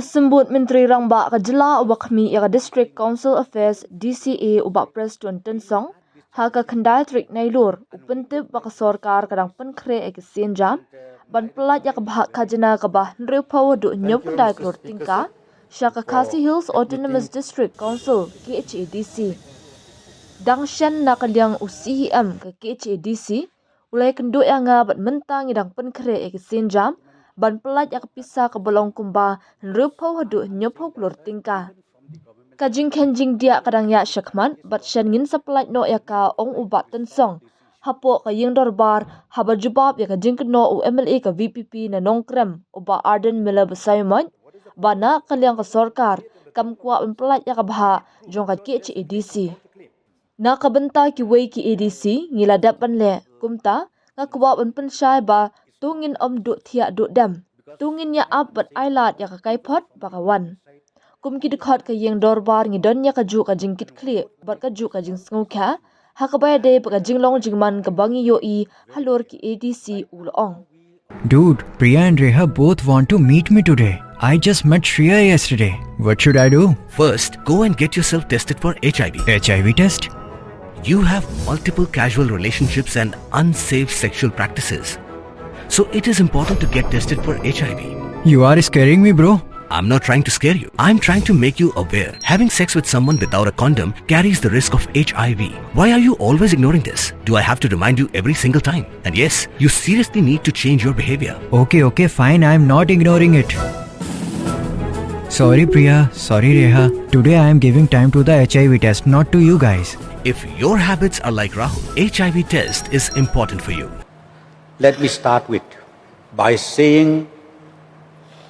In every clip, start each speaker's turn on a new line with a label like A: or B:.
A: Sembut Menteri Rangba Kajla Wakmi Yaga District Council Affairs DCA Ubak Press Tuan Song Haka Kendai Trik Nailur Upentip Baka Sorkar Kadang Pynkhreh Eke Senjam Ban Pelat Yak Bhah Khajna Kabah Nreu Pawadu Nyop Kendai Klur Tingka Shaka Khasi Hills Autonomous District Council KHADC Dang Shen Nakaliang UCEM ke KHADC Ulai kenduk yang ngabat mentang Idang Pynkhreh Eke Senjam Ban pelat yak pisah ke bolong kumba nrupau hadu nyopau klur tingka. Kajing kenjing dia kadang yak syakman bat shan ngin sepelat no yaka ong ubat tensong. Hapo ka ying dorbar haba jubab yaka jing keno UMLA ka VPP na nongkrem uba Arden Miller besayumot. Bana kaliang ka Sorkar kam kuat ban pelat yaka bhah jong ka KHADC. Na kabenta ki wei ki ADC ngiladap ban le kumta ka kuat ban pensyai ba tungin duk tiak duk dam. Tungin ya ab bat ailat ya kakai pot bakawan. Kum ki dekat ke yang dorbar ngidon ya kaju ka jingkit kli bat kaju ka jing sngukha. Hakabaya de baka jinglong jingman ke bangi yoi halor ki ADC ulong.
B: Dude, Priya and Reha both want to meet me today. I just met Shreya yesterday. What should I do?
C: First, go and get yourself tested for HIV.
B: HIV test?
C: You have multiple casual relationships and unsafe sexual practices. So it is important to get tested for HIV.
B: You are scaring me, bro.
C: I'm not trying to scare you. I'm trying to make you aware. Having sex with someone without a condom carries the risk of HIV. Why are you always ignoring this? Do I have to remind you every single time? And yes, you seriously need to change your behavior.
B: Okay, fine. I'm not ignoring it. Sorry, Priya. Sorry, Reha. Today I am giving time to the HIV test, not to you guys.
C: If your habits are like Rahul, HIV test is important for you.
D: Let me start by saying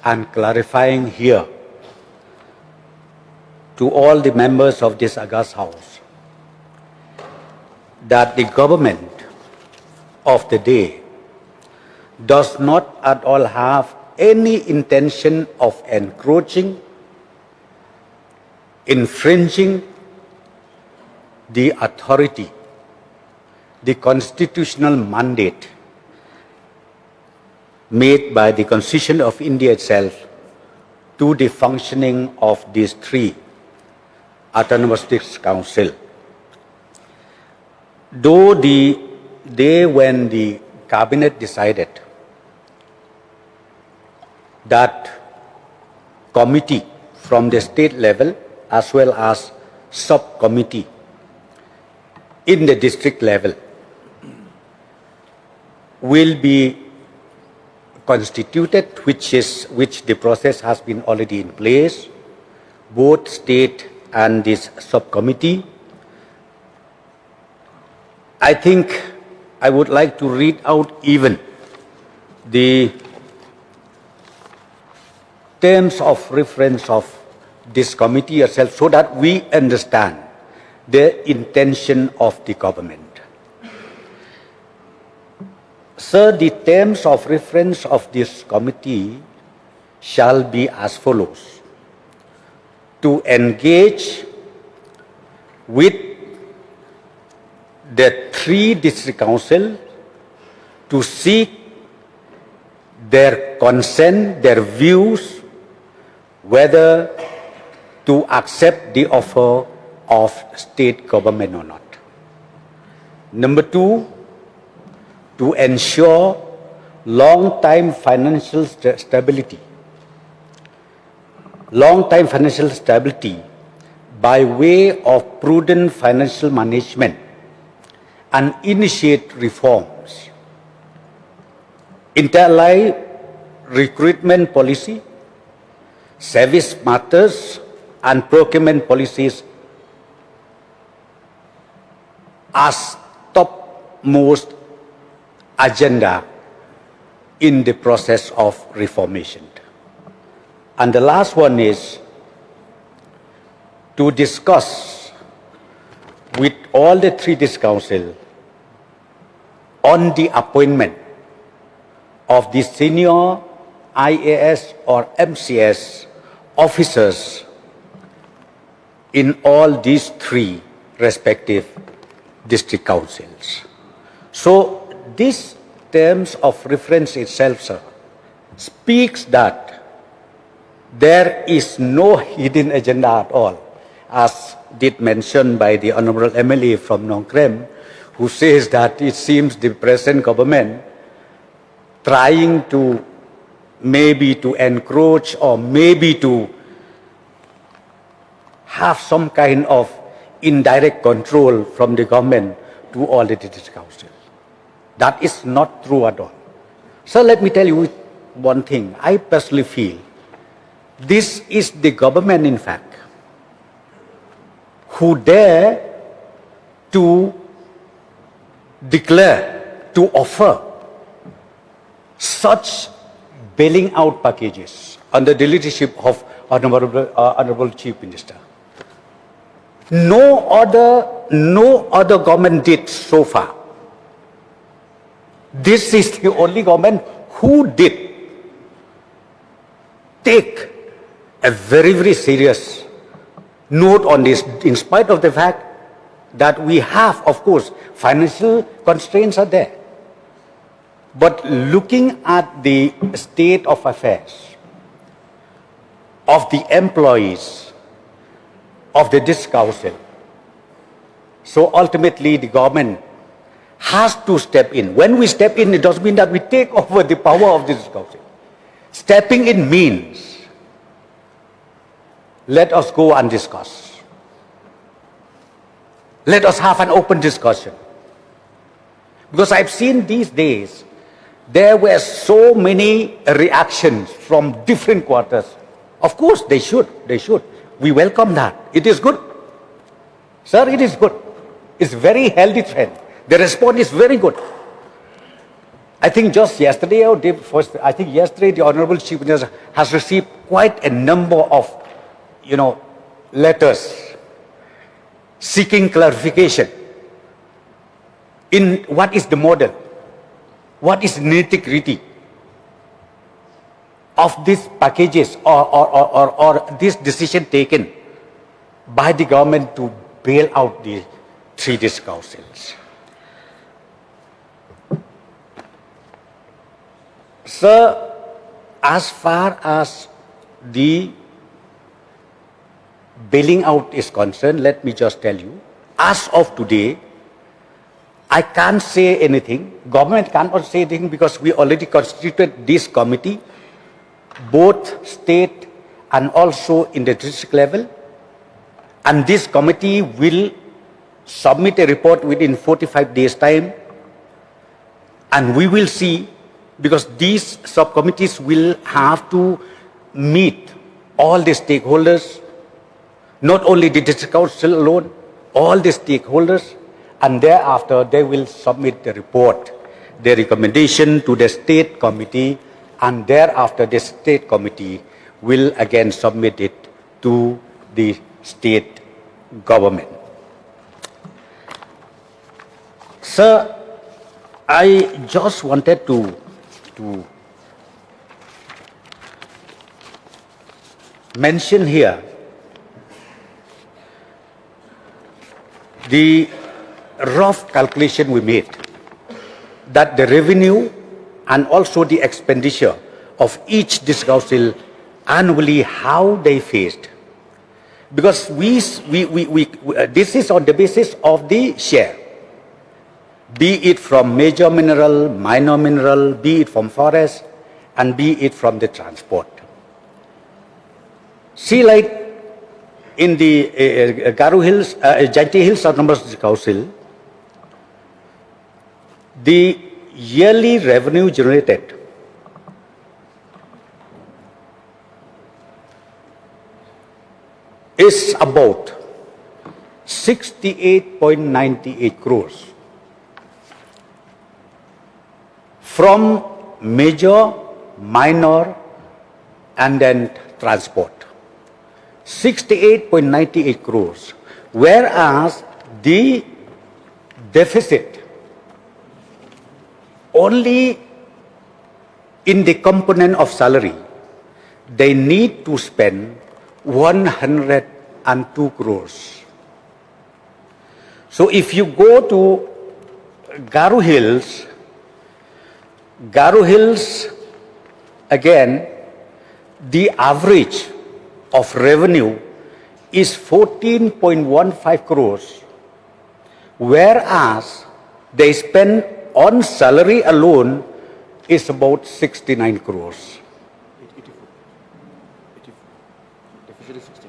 D: and clarifying here to all the members of this August House that the government of the day does not at all have any intention of encroaching, infringing the authority, the constitutional mandate made by the Constitution of India itself to the functioning of these three autonomous district council. Though when the cabinet decided that committee from the state level as well as subcommittee in the district level will be constituted, which the process has been already in place, both state and this subcommittee. I think I would like to read out even the terms of reference of this committee itself so that we understand the intention of the government. Sir, the terms of reference of this committee shall be as follows: to engage with the three district council to seek their consent, their views, whether to accept the offer of state government or not. Number two, to ensure long-time financial stability. Long-time financial stability by way of prudent financial management and initiate reforms. Interline recruitment policy, service matters and procurement policies as topmost agenda in the process of reformation. And the last one is to discuss with all the three district council on the appointment of the senior IAS or MCS officers in all these three respective district councils. So this terms of reference itself, sir, speaks that There is no hidden agenda at all, as did mention by the Honorable MLA from Nong Krem, who says that it seems the present government trying to maybe to encroach or maybe to have some kind of indirect control from the government to all the district councils. That is not true at all. So let me tell you one thing. I personally feel this is the government, in fact, who dare to declare, to offer such bailing out packages under the leadership of Honorable Chief Minister. No other government did so far. This is the only government who did take a very, very serious note on this, in spite of the fact that we have, of course, financial constraints are there. But looking at the state of affairs of the employees of the district council, so ultimately the government has to step in. When we step in, it doesn't mean that we take over the power of the district council. Stepping in means, let us go and discuss. Let us have an open discussion. Because I've seen these days, there were so many reactions from different quarters. Of course, they should. We welcome that. It is good. Sir, it is good. It's very healthy trend. The response is very good. I think just yesterday or day before, I think yesterday the Honorable Chief Minister has received quite a number of, letters seeking clarification in what is the model, what is nitty-gritty of these packages or this decision taken by the government to bail out the 3 district councils. Sir, as far as the bailing out is concerned, let me just tell you, as of today, I can't say anything. Government cannot say anything because we already constituted this committee, both state and also in the district level. And this committee will submit a report within 45 days' time. And we will see, because these subcommittees will have to meet all the stakeholders, not only the district council alone, all the stakeholders, and thereafter they will submit the report, the recommendation to the state committee, and thereafter the state committee will again submit it to the state government. Sir, I just wanted to mention here the rough calculation we made that the revenue and also the expenditure of each district council annually, how they faced. Because this is on the basis of the share, be it from major mineral, minor mineral, be it from forest, and be it from the transport. See, like in the Garu Hills, Jaintia Hills Autonomous District Council, the yearly revenue generated is about 68.98 crores from major, minor, and then transport. 68.98 crores, whereas the deficit only in the component of salary, they need to spend 102 crores. So if you go to Garu Hills again, the average of revenue is 14.15 crores, whereas they spend on salary alone is about 69 crores.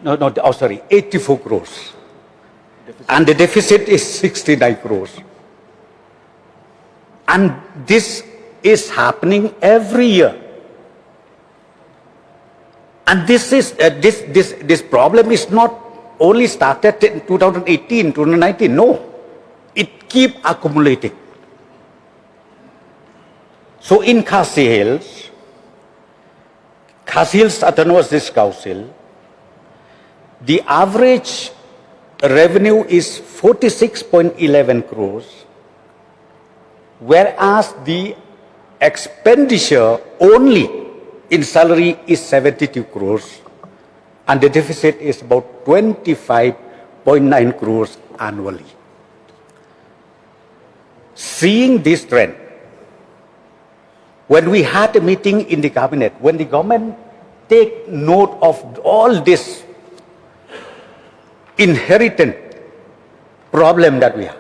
D: No, sorry, 84 crores. And the deficit is 69 crores. And this is happening every year. And this problem is not only started in 2018, 2019. No, it keeps accumulating. So in Khasi Hills Autonomous District Council, the average revenue is 46.11 crores, whereas the expenditure only in salary is 72 crores, and the deficit is about 25.9 crores annually. Seeing this trend, when we had a meeting in the cabinet, when the government take note of all this inherited problem that we have,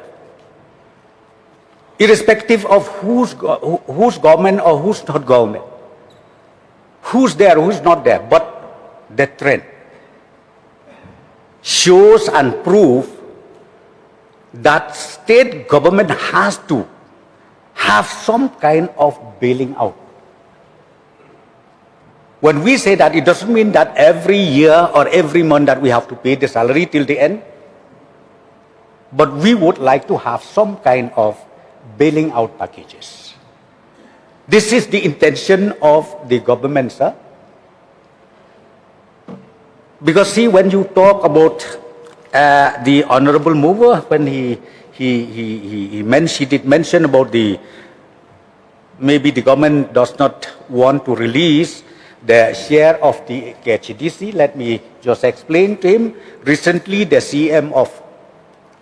D: irrespective of who's government or who's not government, who's there, who's not there, but the trend shows and proves that state government has to have some kind of bailing out. When we say that, it doesn't mean that every year or every month that we have to pay the salary till the end, but we would like to have some kind of bailing out packages. This is the intention of the government, sir. Because see, when you talk about the honorable mover, when he did mention about maybe the government does not want to release the share of the KHADC. Let me just explain to him. Recently, the CM of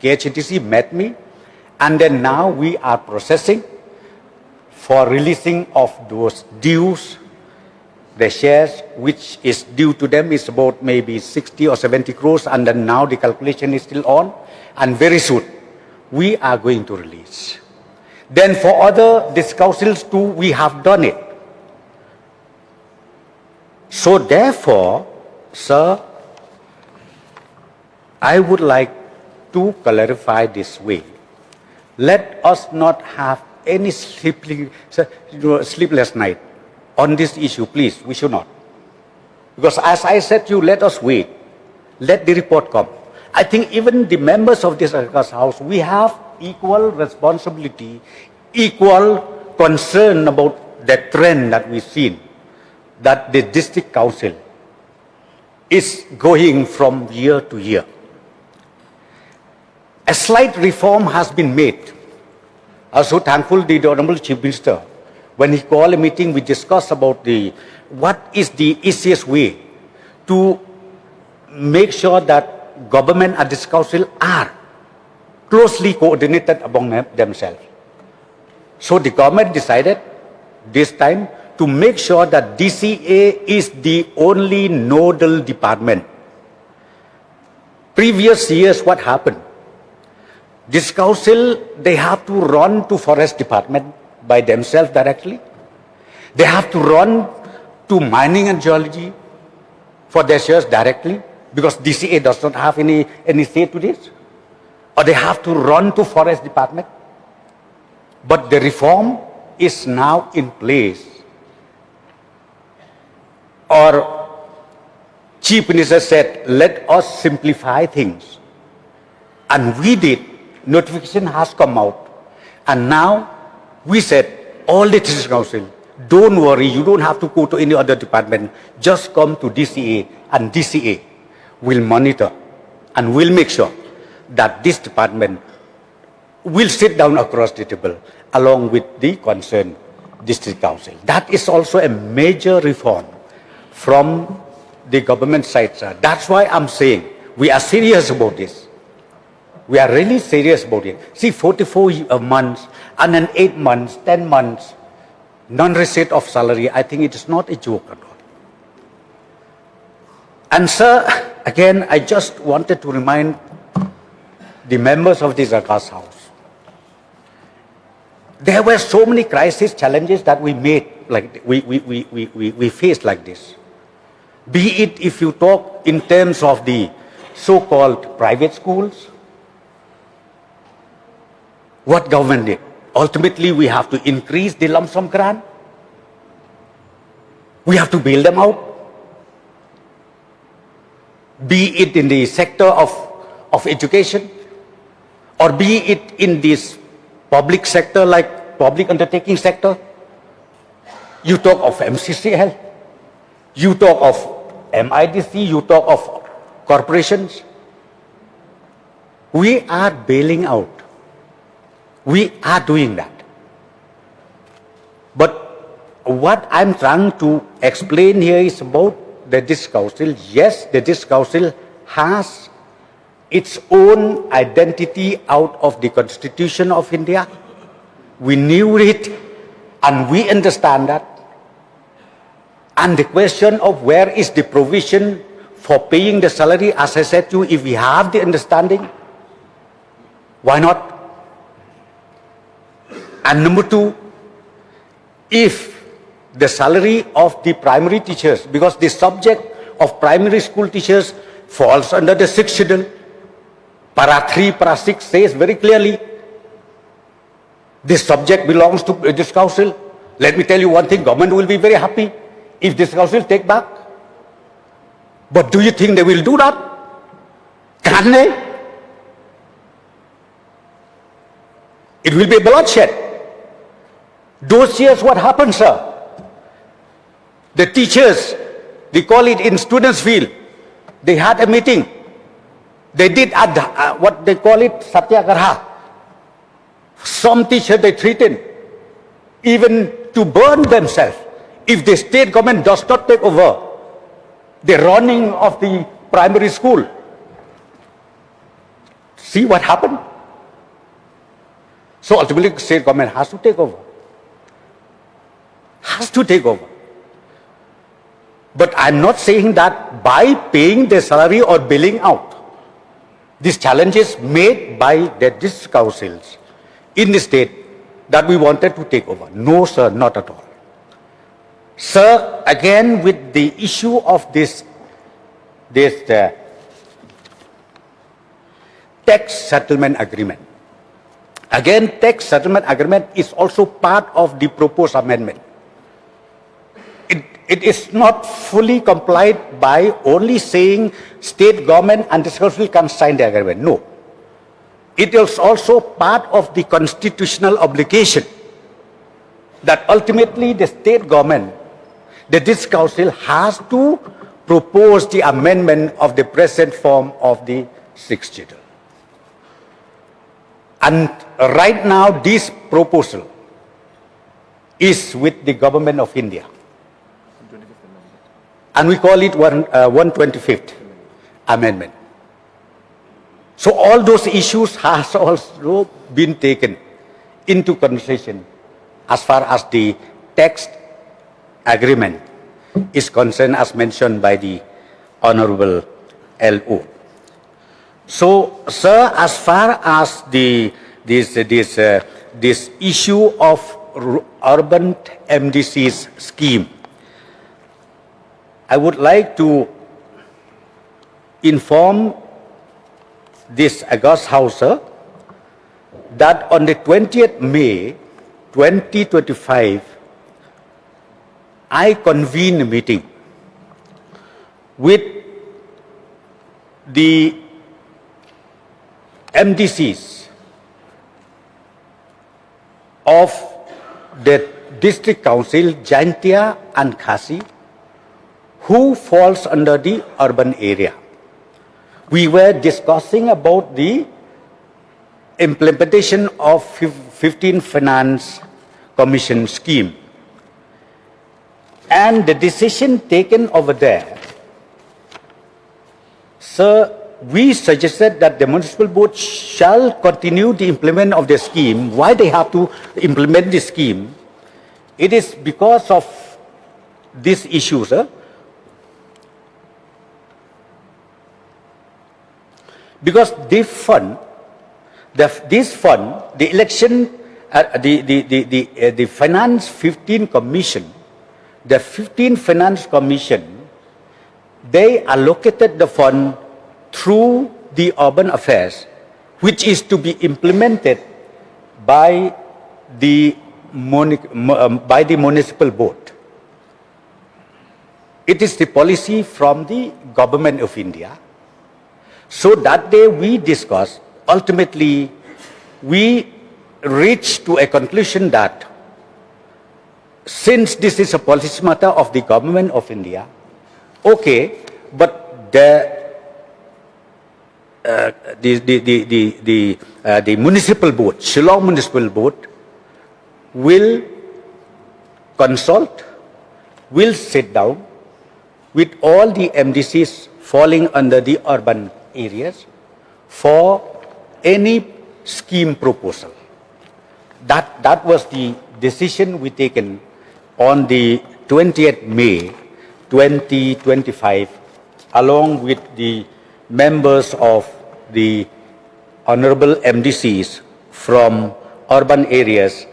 D: KHADC met me, and then now we are processing for releasing of those dues. The shares which is due to them is about maybe 60 or 70 crores, and then now the calculation is still on, and very soon we are going to release. Then for other district councils too, we have done it. So therefore, sir, I would like to clarify this way. Let us not have any sleepless night on this issue, please. We should not. Because as I said to you, let us wait. Let the report come. I think even the members of this house, we have equal responsibility, equal concern about the trend that we've seen, that the district council is going from year to year. A slight reform has been made. I was so thankful to the Honorable Chief Minister. When he called a meeting, we discussed about what is the easiest way to make sure that government and district council are closely coordinated among themselves. So the government decided this time to make sure that DCA is the only nodal department. Previous years, what happened? This council, they have to run to forest department by themselves directly. They have to run to mining and geology for their shares directly, because DCA does not have any say to this. Or they have to run to forest department. But the reform is now in place. Our Chief Minister said, let us simplify things. And we did. Notification has come out. And now we said, all the district council, don't worry, you don't have to go to any other department. Just come to DCA, and DCA will monitor and will make sure that this department will sit down across the table along with the concerned district council. That is also a major reform from the government side, sir. That's why I'm saying we are serious about this. We are really serious about it. See, 44 months and then 8 months, 10 months, non-receipt of salary, I think it is not a joke at all. And sir, again, I just wanted to remind the members of this August House. There were so many crisis challenges that we made, like we faced like this. Be it if you talk in terms of the so-called private schools, what government did? Ultimately, we have to increase the lump sum grant. We have to bail them out. Be it in the sector of education, or be it in this public sector like public undertaking sector. You talk of MCCL, you talk of MIDC, you talk of corporations. We are bailing out. We are doing that. But what I'm trying to explain here is about the District Council. Yes, the District Council has its own identity out of the Constitution of India. We knew it and we understand that. And the question of where is the provision for paying the salary, as I said to you, if we have the understanding, why not? And number two, if the salary of the primary teachers, because the subject of primary school teachers falls under the 6th schedule, para 3, para 6 says very clearly, this subject belongs to this council. Let me tell you one thing, government will be very happy if this council take back. But do you think they will do that? Can they? It will be bloodshed. Those years, what happened, sir? The teachers, they call it in students' field, they had a meeting. They did what they call it satyagraha. Some teachers they threatened even to burn themselves if the state government does not take over the running of the primary school. See what happened? So ultimately, the state government has to take over. Has to take over. But I'm not saying that by paying the salary or billing out, these challenges made by the district councils in the state that we wanted to take over. No, sir, not at all. Sir, again with the issue of this tax settlement agreement. Again, tax settlement agreement is also part of the proposed amendment. It is not fully complied by only saying state government and the council can sign the agreement. No. It is also part of the constitutional obligation that ultimately the state government, the district council has to propose the amendment of the present form of the 6th schedule. And right now this proposal is with the government of India. And we call it 125th amendment. So all those issues has also been taken into consideration as far as the text agreement is concerned, as mentioned by the Honorable LO. So, sir, as far as this issue of urban MDC's scheme, I would like to inform this August House that on the 20th May 2025, I convened a meeting with the MDCs of the District Council, Jaintia and Khasi, who falls under the urban area. We were discussing about the implementation of 15 Finance Commission scheme. And the decision taken over there, sir, we suggested that the municipal board shall continue the implement of the scheme. Why they have to implement the scheme? It is because of these issues, sir. Because this fund, the election, the Finance 15 Commission, the 15 Finance Commission, they allocated the fund through the urban affairs, which is to be implemented by the municipal board. It is the policy from the government of India. So that day we discussed, ultimately we reached to a conclusion that since this is a policy matter of the government of India, okay, but the municipal board, Shillong Municipal Board, will consult, will sit down with all the MDCs falling under the urban areas for any scheme proposal. That was the decision we taken on the 20th May 2025, along with the members of the honorable MDCs from urban areas,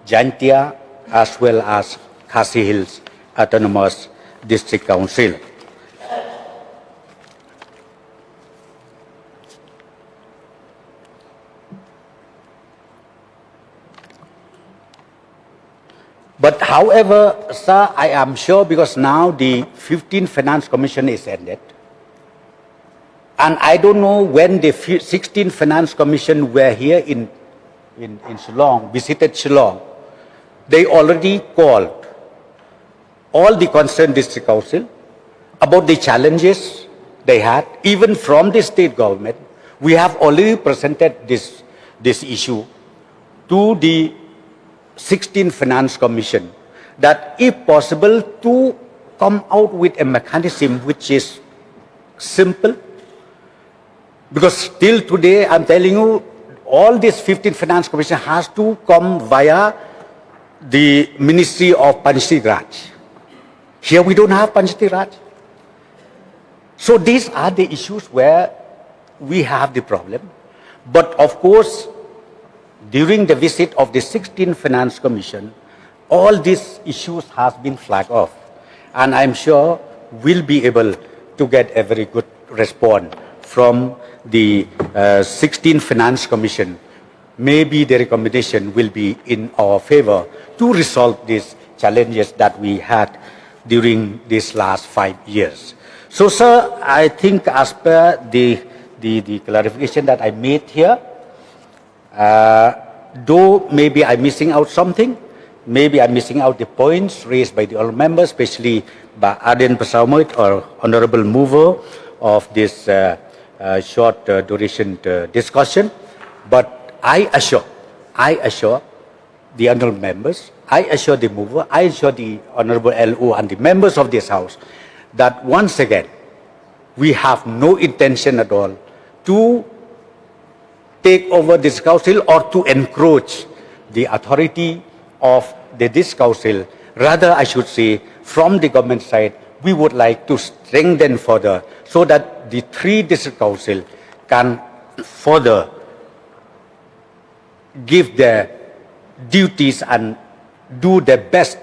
D: Jantia as well as Khasi Hills Autonomous District Council. But however, sir, I am sure because now the 15th Finance Commission is ended, and I don't know when the 16th Finance Commission were here in Shillong, visited Shillong, they already called all the concerned district council about the challenges they had, even from the state government. We have already presented this issue to the 16th Finance Commission, that if possible to come out with a mechanism which is simple, because till today I'm telling you, all this 15th Finance Commission has to come via the Ministry of Panchayati Raj. Here we don't have Panchayati Raj. So these are the issues where we have the problem. But of course, during the visit of the 16th Finance Commission, all these issues have been flagged off. And I'm sure we'll be able to get a very good response from the 16th Finance Commission. Maybe the recommendation will be in our favor to resolve these challenges that we had during these last 5 years. So, sir, I think as per the clarification that I made here, though maybe I'm missing out something, maybe I'm missing out the points raised by the all members, especially by Aden Pasaumit, or honorable mover of this short duration discussion. But I assure the honorable members, I assure the mover, I assure the honorable LO and the members of this house that once again, we have no intention at all to take over this council or to encroach the authority of this council. Rather, I should say, from the government side, we would like to strengthen further so that the 3 district council can further give their duties and do the best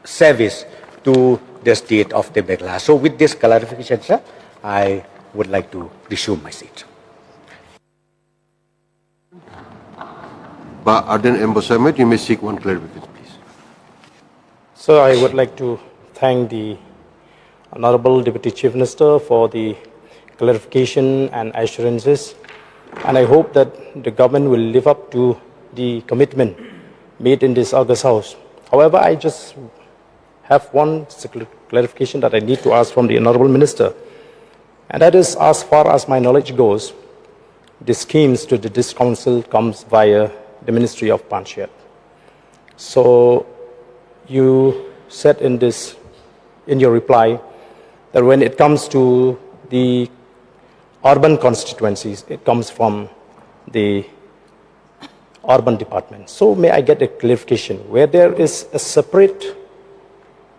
D: service to the state of the Meghalaya. So with this clarification, sir, I would like to resume my seat.
E: But Aden Pasaumit, you may seek one clarification, please.
F: Sir, I would like to thank the Honorable Deputy Chief Minister for the clarification and assurances, and I hope that the government will live up to the commitment made in this August House. However, I just have one clarification that I need to ask from the Honorable Minister, and that is, as far as my knowledge goes, the schemes to the district council comes via the Ministry of Panchayat. So you said in your reply that when it comes to the urban constituencies, it comes from the urban department. So may I get a clarification where there is a separate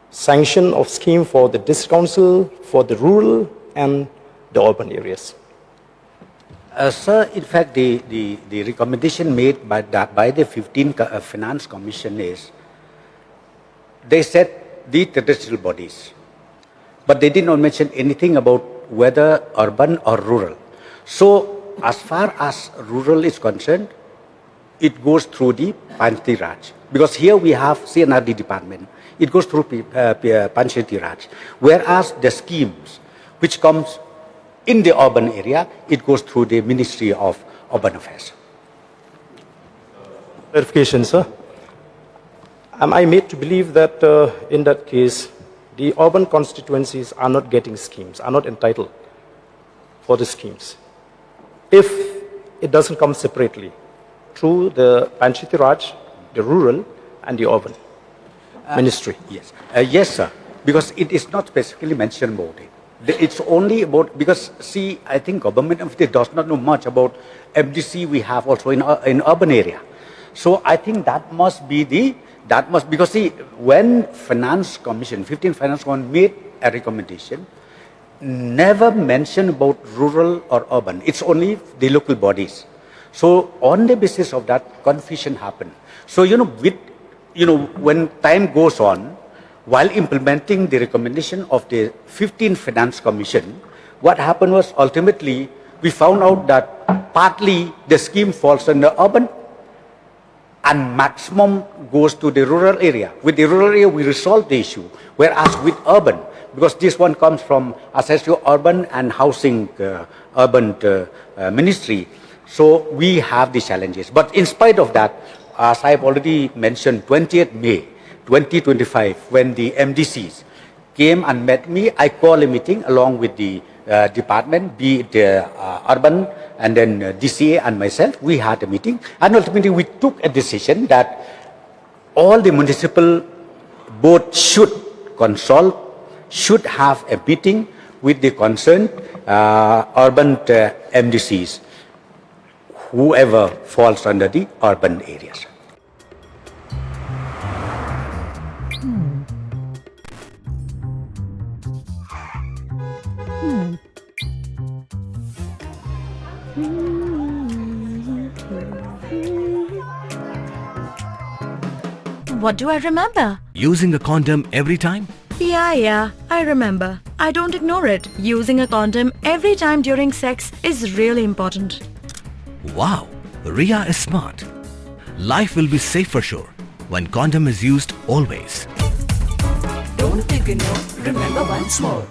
F: sanction of scheme for the district council, for the rural and the urban areas?
D: Sir, in fact, the recommendation made by the 15 Finance Commission is, they said the traditional bodies, but they did not mention anything about whether urban or rural. So, as far as rural is concerned, it goes through the Panchayati Raj. Because here we have CNRD department, it goes through Panchayati Raj. Whereas the schemes which comes in the urban area, it goes through the Ministry of Urban Affairs.
F: Clarification, sir. Am I made to believe that in that case, the urban constituencies are not getting schemes, are not entitled for the schemes, if it doesn't come separately through the Panchayati Raj, the rural and the urban ministry?
D: Yes. Yes, sir. Because it is not specifically mentioned about it. It's only about, because see, I think government of India does not know much about MDC we have also in urban area. So I think that must be because see, when Finance Commission, 15 Finance Commission made a recommendation, never mentioned about rural or urban. It's only the local bodies. So on the basis of that, confusion happened. So, when time goes on, while implementing the recommendation of the 15 Finance Commission, what happened was ultimately we found out that partly the scheme falls under urban and maximum goes to the rural area. With the rural area, we resolve the issue. Whereas with urban, because this one comes from SSU Urban and Housing Urban Ministry, so we have the challenges. But in spite of that, as I have already mentioned, 20th May 2025, when the MDCs came and met me, I called a meeting along with the department, be it urban and then DCA and myself. We had a meeting, and ultimately we took a decision that all the municipal boards should have a meeting with the concerned urban MDCs, whoever falls under the urban areas.
G: What do I remember?
C: Using a condom every time?
G: Yeah, I remember. I don't ignore it. Using a condom every time during sex is really important.
C: Wow, Ria is smart. Life will be safe for sure when condom is used always.
H: Don't think you know, remember once more.